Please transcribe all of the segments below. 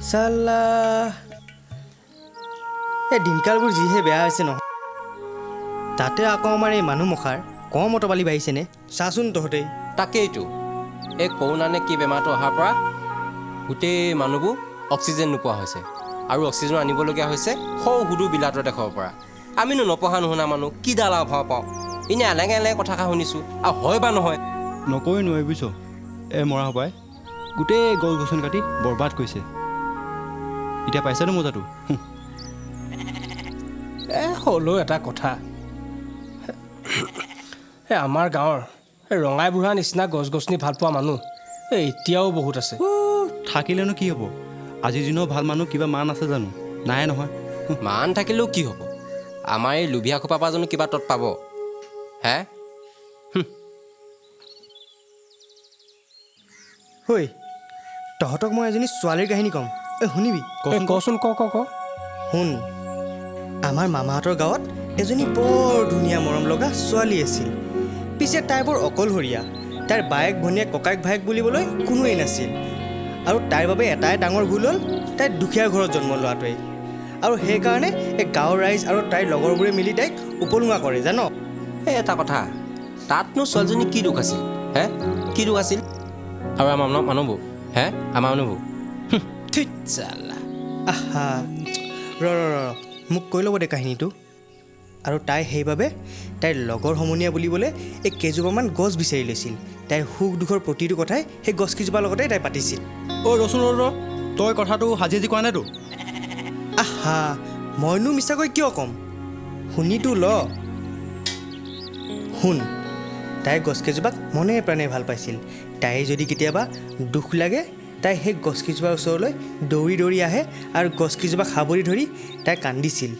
চালা এই দিনকালবোৰ যিহে বেয়া হৈছে নহয় তাতে আকৌ আমাৰ এই মানুহ মখাৰ কম অটবালি বাঢ়িছেনে চাচোন তহঁতেই তাকেইতো এই কৰোণা নে কি বেমাৰটো অহাৰ পৰা গোটেই মানুহবোৰ অক্সিজেন নোপোৱা হৈছে আৰু অক্সিজেন আনিবলগীয়া হৈছে সৌ সুদূৰ বিলাতৰ দেশৰ পৰা আমিনো নপঢ়া নুশুনা মানুহ কি ডাল আভাৱ পাওঁ এনেই এলেঙে এলেঙে কথাষাৰ শুনিছোঁ আৰু হয় বা নহয় নকৰি নোৱাৰি বুজিছ এই মৰা সবাই গোটেই গছ গছনি কাটি বৰবাদ কৰিছে এতিয়া পাইছেনো মজাটো হ'লেও এটা কথা আমাৰ গাঁৱৰ ৰঙাই বুঢ়া নিচিনা গছ গছনি ভাল পোৱা মানুহ এতিয়াও বহুত আছে থাকিলেনো কি হ'ব আজিৰ দিনৰ ভাল মানুহ কিবা মান আছে জানো নাই নহয় মান থাকিলেও কি হ'ব আমাৰ এই লোভিয়া খোপাৰ পৰা জানো কিবা তৎ পাব হে ঐ তহঁতক মই এজনী ছোৱালীৰ কাহিনী ক'ম শুনিবি কচোন ক শুন আমাৰ মামাহঁতৰ গাঁৱত এজনী বৰ ধুনীয়া মৰম লগা ছোৱালী আছিল পিছে তাই বৰ অকলশৰীয়া তাইৰ বায়েক ভনীয়েক ককায়েক ভায়েক বুলিবলৈ কোনোৱেই নাছিল আৰু তাইৰ বাবে এটাই ডাঙৰ ভুল হ'ল তাই দুখীয়া ঘৰত জন্ম লোৱাটোৱেই আৰু সেইকাৰণে এই গাঁৱৰ ৰাইজ আৰু তাইৰ লগৰবোৰে মিলি তাইক উপলুঙা কৰে জান এই এটা কথা তাতনো ছোৱালীজনী কি দুখ আছিল হে কি দুখ আছিল আৰু আমাৰ মানুহবোৰ হে আমাৰ মানুহবোৰ ঠিক চালা আহা ৰ মোক কৈ ল'ব দে কাহিনীটো আৰু তাই সেইবাবে তাইৰ লগৰ সমনীয়া বুলিবলৈ এই কেইজোপামান গছ বিচাৰি লৈছিল তাইৰ সুখ দুখৰ প্ৰতিটো কথাই সেই গছকেইজোপাৰ লগতে তাই পাতিছিল ৰচোন তই কথাটো সাজি কোৱা নাইতো আহা মইনো মিছাকৈ কিয় ক'ম শুনিতো ল শুন তাই গছকেইজোপাক মনে প্ৰাণে ভাল পাইছিল তাই যদি কেতিয়াবা দুখ লাগে তাই সেই গছকেইজোপাৰ ওচৰলৈ দৌৰি দৌৰি আহে আৰু গছকেইজোপাক সাৱৰি ধৰি তাই কান্দিছিল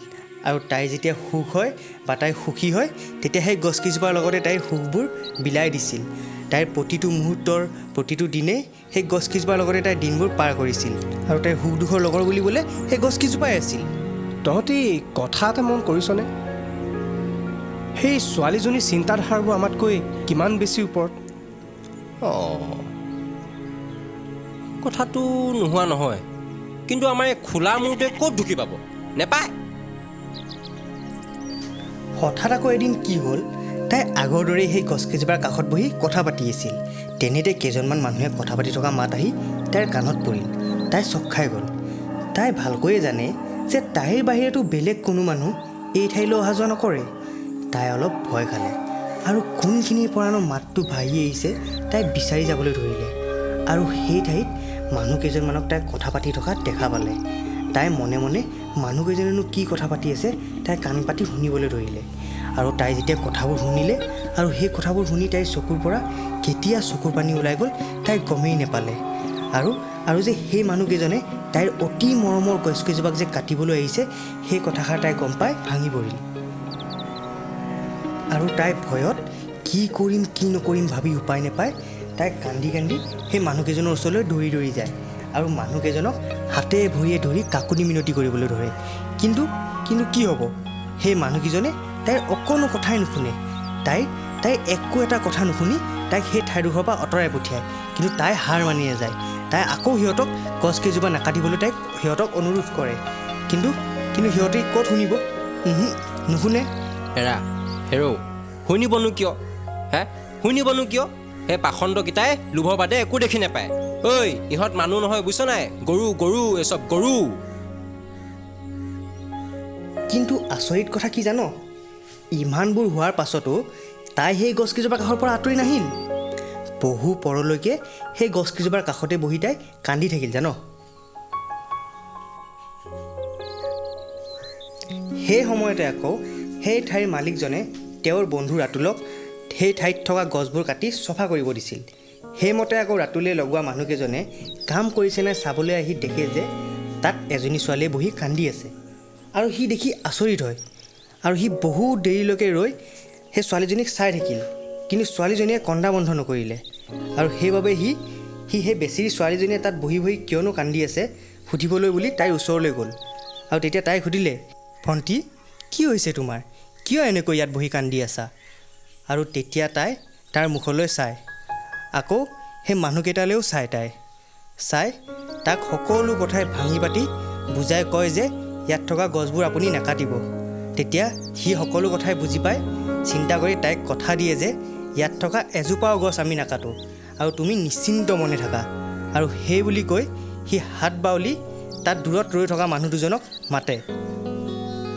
আৰু তাই যেতিয়া সুখ হয় বা তাই সুখী হয় তেতিয়া সেই গছকেইজোপাৰ লগতে তাইৰ সুখবোৰ বিলাই দিছিল তাইৰ প্ৰতিটো মুহূৰ্তৰ প্ৰতিটো দিনেই সেই গছকেইজোপাৰ লগতে তাইৰ দিনবোৰ পাৰ কৰিছিল আৰু তাইৰ সুখ দুখৰ লগৰ বুলিবলৈ সেই গছকেইজোপাই আছিল তহঁতি কথা এটা মন কৰিছনে সেই ছোৱালীজনীৰ চিন্তাধাৰাবোৰ আমাতকৈ কিমান বেছি ওপৰত কথাটো নোহোৱা নহয় কিন্তু আমাৰ এই খোলা মূৰটোৱে ক'ত ঢুকি পাব নেপায় হঠাৎ আকৌ এদিন কি হ'ল তাই আগৰ দৰেই সেই গছকেইজোপাৰ কাষত বহি কথা পাতি আছিল তেনেতে কেইজনমান মানুহে কথা পাতি থকা মাত আহি তাইৰ কাণত পৰিল তাই চক খাই গ'ল তাই ভালকৈয়ে জানে যে তাইৰ বাহিৰেতো বেলেগ কোনো মানুহ এই ঠাইলৈ অহা যোৱা নকৰে তাই অলপ ভয় খালে আৰু কোনখিনিৰ পৰানো মাতটো ভাহি আহিছে তাই বিচাৰি যাবলৈ ধৰিলে আৰু সেই ঠাইত মানুহকেইজনমানক তাই কথা পাতি থকা দেখা পালে তাই মনে মনে মানুহকেইজনেনো কি কথা পাতি আছে তাই কাণ পাতি শুনিবলৈ ধৰিলে আৰু তাই যেতিয়া কথাবোৰ শুনিলে আৰু সেই কথাবোৰ শুনি তাইৰ চকুৰ পৰা কেতিয়া চকুৰ পানী ওলাই গ'ল তাই গমেই নেপালে আৰু যে সেই মানুহকেইজনে তাইৰ অতি মৰমৰ গছকেইজোপাক যে কাটিবলৈ আহিছে সেই কথাষাৰ তাই গম পাই ভাঙি পৰিল আৰু তাই ভয়ত কি কৰিম কি নকৰিম ভাবি উপায় নাপায় তাই কান্দি কান্দি সেই মানুহকেইজনৰ ওচৰলৈ দৌৰি দৌৰি যায় আৰু মানুহকেইজনক হাতে ভৰিয়ে ধৰি কাকুনি মিনতি কৰিবলৈ ধৰে কিন্তু কি হ'ব সেই মানুহকেইজনে তাইৰ অকণো কথাই নুশুনে তাই একো এটা কথা নুশুনি তাইক সেই ঠাইডোখৰৰ পৰা আঁতৰাই পঠিয়ায় কিন্তু তাই হাৰ মানি নাযায় তাই আকৌ সিহঁতক গছকেইজোপা নাকাটিবলৈ তাইক সিহঁতক অনুৰোধ কৰে কিন্তু সিহঁতে ক'ত শুনিব নুশুনে হেৰৌ শুনিবনো কিয় শুনিবনো কিয় সেই পাখণ্ডকেইটাই লোভৰ বাদে একো দেখি নাপায় ঐ ইহঁত মানুহ নহয় বুজিছ নাই গৰু এচব গৰু কিন্তু আচৰিত কথা কি জান ইমানবোৰ হোৱাৰ পাছতো তাই সেই গছকেইজোপাৰ কাষৰ পৰা আঁতৰি নাহিল বহু পৰলৈকে সেই গছকেইজোপাৰ কাষতে বহি তাই কান্দি থাকিল জান সেই সময়তে আকৌ সেই ঠাইৰ মালিকজনে তেওঁৰ বন্ধু ৰাতুলক সেই ঠাইত থকা গছবোৰ কাটি চফা কৰিব দিছিল সেইমতে আকৌ ৰাতুলে লগোৱা মানুহকেইজনে কাম কৰিছেনে চাবলৈ আহি দেখে যে তাত এজনী ছোৱালীয়ে বহি কান্দি আছে আৰু সি দেখি আচৰিত হয় আৰু সি বহুত দেৰিলৈকে ৰৈ সেই ছোৱালীজনীক চাই থাকিল কিন্তু ছোৱালীজনীয়ে কন্দা বন্ধ নকৰিলে আৰু সেইবাবে সি সেই বেচেৰী ছোৱালীজনীয়ে তাত বহি বহি কিয়নো কান্দি আছে সুধিবলৈ বুলি তাইৰ ওচৰলৈ গ'ল আৰু তেতিয়া তাই সুধিলে ভণ্টি কি হৈছে তোমাৰ কিয় এনেকৈ ইয়াত বহি কান্দি আছা আৰু তেতিয়া তাই তাৰ মুখলৈ চায় আকৌ সেই মানুহকেইটালৈও চায় তাই চাই তাক সকলো কথাই ভাঙি পাতি বুজাই কয় যে ইয়াত থকা গছবোৰ আপুনি নাকাটিব। তেতিয়া সি সকলো কথাই বুজি পায়, চিন্তা কৰি তাইক কথা দিয়ে যে ইয়াত থকা এজোপাও গছ আমি নাকাটোঁ আৰু তুমি নিশ্চিন্ত মনে থাকা। আৰু সেই বুলি কৈ সি হাত বাউলি তাত দূৰত ৰৈ থকা মানুহ দুজনক মাতে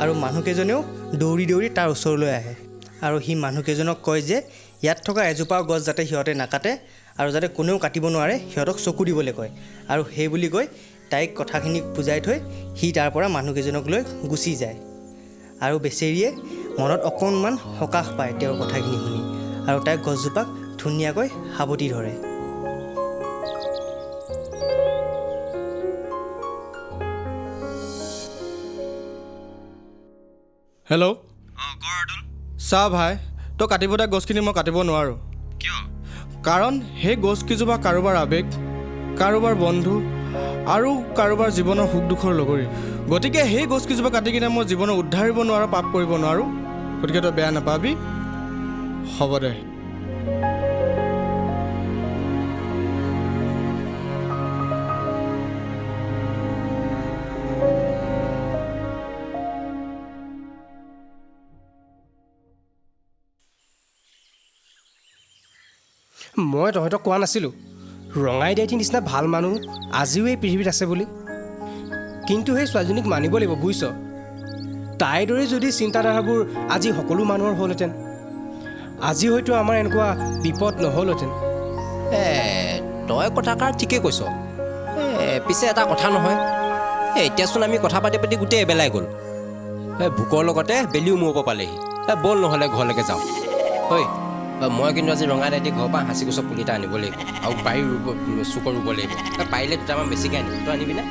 আৰু মানুহকেইজনেও দৌৰি দৌৰি তাৰ ওচৰলৈ আহে আৰু সি মানুহকেইজনক কয় যে ইয়াত থকা এজোপাও গছ যাতে সিহঁতে নাকাটে আৰু যাতে কোনেও কাটিব নোৱাৰে সিহঁতক চকু দিবলৈ কয়। আৰু সেই বুলি কৈ তাইক কথাখিনি বুজাই থৈ সি তাৰ পৰা মানুহকেইজনক লৈ গুচি যায়। আৰু বেচেৰীয়ে মনত অকণমান সকাহ পায় তেওঁৰ কথাখিনি শুনি আৰু তাই গছজোপাক ধুনীয়াকৈ সাৱটি ধৰে। হেল্ল', চা ভাই, তই কাটিব দিয়া গছখিনি মই কাটিব নোৱাৰোঁ। কিয়? কাৰণ সেই গছকেইজোপা কাৰোবাৰ আৱেগ, কাৰোবাৰ বন্ধু আৰু কাৰোবাৰ জীৱনৰ সুখ দুখৰ লগৰী। গতিকে সেই গছকেইজোপা কাটি কিনে মই জীৱনত উদ্ধাৰিব নোৱাৰোঁ, পাপ কৰিব নোৱাৰোঁ। গতিকে তই বেয়া নাপাবি, হ'ব দে। মই তহঁতক কোৱা নাছিলোঁ ৰঙাই ডাইটি নিচিনা ভাল মানুহ আজিও এই পৃথিৱীত আছে বুলি? কিন্তু সেই ছোৱালীজনীক মানিব লাগিব, বুজিছ? তাইৰ দৰে যদি চিন্তাধাৰাবোৰ আজি সকলো মানুহৰ হ'লহেঁতেন, আজি হয়তো আমাৰ এনেকুৱা বিপদ নহ'লহেঁতেন। তই কথাষাৰ ঠিকেই কৈছ। পিছে এটা কথা নহয়, এতিয়াচোন আমি কথা পাতি পাতি গোটেই এবেলাই গ'ল। ভোকৰ লগতে বেলিও মূৰ ওপৰ পালেহি। ব'ল নহ'লে ঘৰলৈকে যাওঁ। ঐ, মই কিন্তু আজি ৰঙা দাইটি ঘৰৰ পৰা হাঁচি গছৰ পুলি এটা আনিব লাগিব আৰু বাৰীৰ চুকৰ ৰুব লাগিব। পাৰিলে দুটামান বেছিকৈ আনিম, তই আনিবি নে?